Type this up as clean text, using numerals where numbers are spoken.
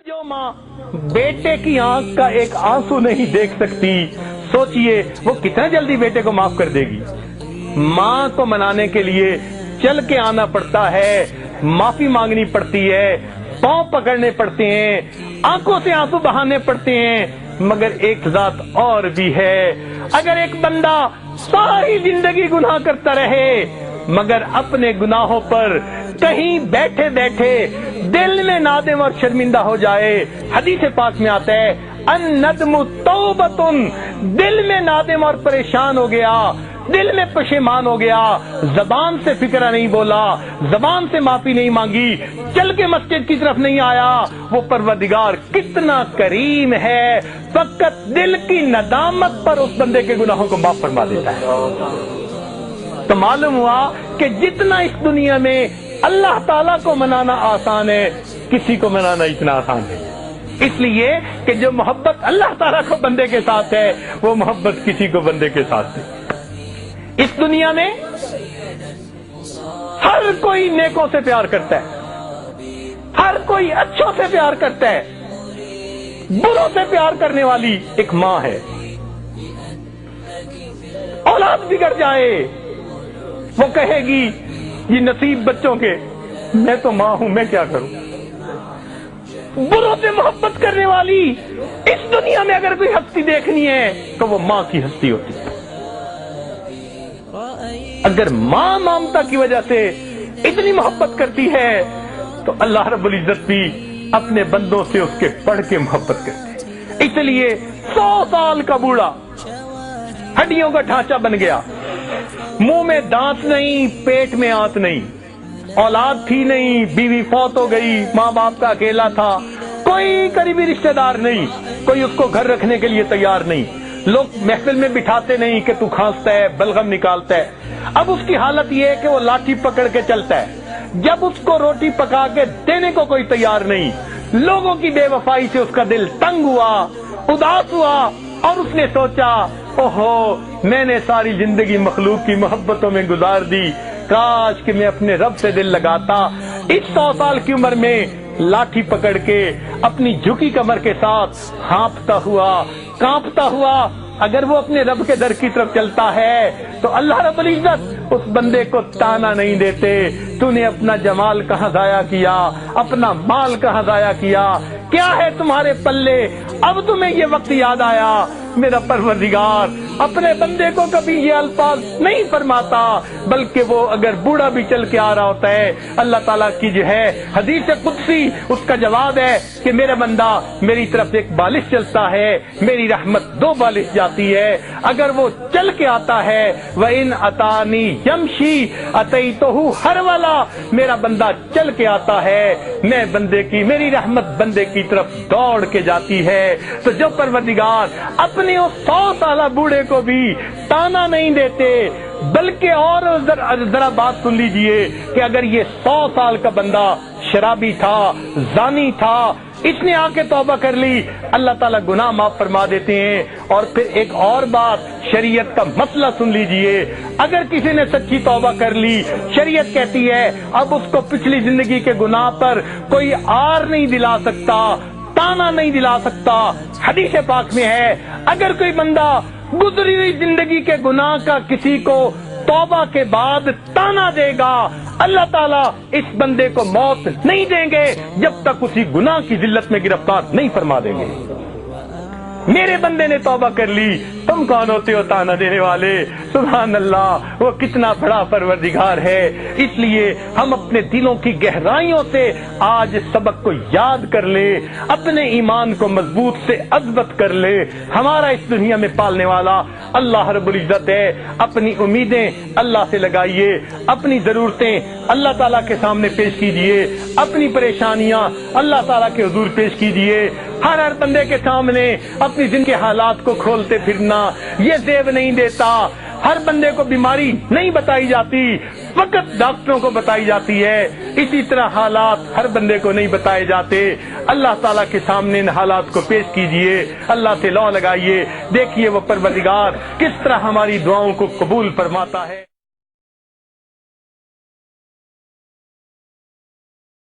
जो माँ बेटे की आंख का एक आंसू नहीं देख सकती, सोचिए वो कितना जल्दी बेटे को माफ कर देगी। माँ को मनाने के लिए चल के आना पड़ता है, माफी मांगनी पड़ती है, पांव पकड़ने पड़ते हैं, आंखों से आंसू बहाने पड़ते हैं। मगर एक जात और भी है, अगर एक बंदा सारी जिंदगी गुनाह करता रहे मगर अपने गुनाहों पर कहीं बैठे बैठे दिल में नादिम और शर्मिंदा हो जाए, हदीस पाक में आता है अन्नदमु तौबतुन, दिल में नादिम और परेशान हो गया, दिल में पशेमान हो गया, जबान से फिक्रा नहीं बोला, जबान से माफी नहीं मांगी, चल के मस्जिद की तरफ नहीं आया, वो परवरदिगार कितना करीम है, फकत दिल की नदामत पर उस बंदे के गुनाहों को माफ फरमा देता है। तो मालूम हुआ कि जितना इस दुनिया में अल्लाह ताला को मनाना आसान है, किसी को मनाना इतना आसान है। इसलिए कि जो मोहब्बत अल्लाह ताला को बंदे के साथ है वो मोहब्बत किसी को बंदे के साथ नहीं। इस दुनिया में हर कोई नेकों से प्यार करता है, हर कोई अच्छों से प्यार करता है, बुरों से प्यार करने वाली एक माँ है। औलाद बिगड़ जाए वो कहेगी ये नसीब बच्चों के, मैं तो माँ हूं, मैं क्या करूं। बुरों से मोहब्बत करने वाली इस दुनिया में अगर कोई हस्ती देखनी है तो वो माँ की हस्ती होती है। अगर माँ ममता की वजह से इतनी मोहब्बत करती है तो अल्लाह रब्बुल इज्जत भी अपने बंदों से उसके बढ़ के मोहब्बत करते हैं। इसलिए 100 साल का बूढ़ा हड्डियों का ढांचा बन गया, मुंह में दांत नहीं, पेट में आंत नहीं, औलाद थी नहीं, बीवी फौत हो गई, माँ बाप का अकेला था, कोई करीबी रिश्तेदार नहीं, कोई उसको घर रखने के लिए तैयार नहीं, लोग महफिल में बिठाते नहीं कि तू खांसता है, बलगम निकालता है। अब उसकी हालत ये है कि वो लाठी पकड़ के चलता है, जब उसको रोटी पका के देने को कोई तैयार नहीं, लोगों की बेवफाई से उसका दिल तंग हुआ, उदास हुआ और उसने सोचा ओहो मैंने सारी जिंदगी मखलूक की मोहब्बतों में गुजार दी, काश कि मैं अपने रब से दिल लगाता। इस 100 साल की उम्र में लाठी पकड़ के अपनी झुकी कमर के साथ हाँफता हुआ, कांपता हुआ अगर वो अपने रब के दर की तरफ चलता है तो अल्लाह रब्बुल इज्जत उस बंदे को ताना नहीं देते, तूने अपना जमाल कहाँ जाया किया, अपना माल कहाँ जाया किया, क्या है तुम्हारे पल्ले, अब तुम्हें ये वक्त याद आया। मेरा परवरदिगार अपने बंदे को कभी ये अल्फाज नहीं फरमाता, बल्कि वो अगर बूढ़ा भी चल के आ रहा होता है, अल्लाह ताला की जो है हदीस कुदसी उसका जवाब है कि मेरा बंदा मेरी तरफ एक बालिश चलता है, मेरी रहमत 2 बालिश जाती है। अगर वो चल के आता है व इन अतानी यमशी अतईतहु हर वाला, मेरा बंदा चल के आता है, मैं बंदे की, मेरी रहमत बंदे की तरफ दौड़ के जाती है। तो जो परवरदिगार अपने उस 100 साला बूढ़े को भी ताना नहीं देते, बल्कि और जरा बात सुन लीजिए कि अगर ये 100 साल का बंदा शराबी था, जानी था, इसने आके तौबा कर ली, अल्लाह ताला गुनाह माफ फरमा देते हैं। और फिर एक और बात, शरीयत का मसला सुन लीजिए, अगर किसी ने सच्ची तौबा कर ली, शरीयत कहती है अब उसको पिछली जिंदगी के गुनाह पर कोई आर नहीं दिला सकता, ताना नहीं दिला सकता। हदीस पाक में है अगर कोई बंदा गुजरी हुई जिंदगी के गुनाह का किसी को तौबा के बाद ताना देगा, अल्लाह ताला इस बंदे को मौत नहीं देंगे जब तक उसी गुनाह की जिल्लत में गिरफ्तार नहीं फरमा देंगे। मेरे बंदे ने तौबा कर ली, तुम कौन होते हो ताना देने वाले। सुभान अल्लाह, वो कितना बड़ा परवरदिगार है। इसलिए हम अपने दिलों की गहराइयों से आज सबक को याद कर ले, अपने ईमान को मजबूत से अज़बत कर ले। हमारा इस दुनिया में पालने वाला अल्लाह रब्बुल इज्जत है। अपनी उम्मीदें अल्लाह से लगाइए, अपनी जरूरतें अल्लाह ताला के सामने पेश कीजिए, अपनी परेशानियां अल्लाह ताला के हुजूर पेश कीजिए। हर बंदे के सामने अपनी जिंदगी के हालात को खोलते फिरना ये जेब नहीं देता। हर बंदे को बीमारी नहीं बताई जाती, फकत डॉक्टरों को बताई जाती है। इसी तरह हालात हर बंदे को नहीं बताए जाते। अल्लाह ताला के सामने इन हालात को पेश कीजिए, अल्लाह से लौ लगाइए, देखिए वो परवरदिगार किस तरह हमारी दुआओं को कबूल फरमाता है।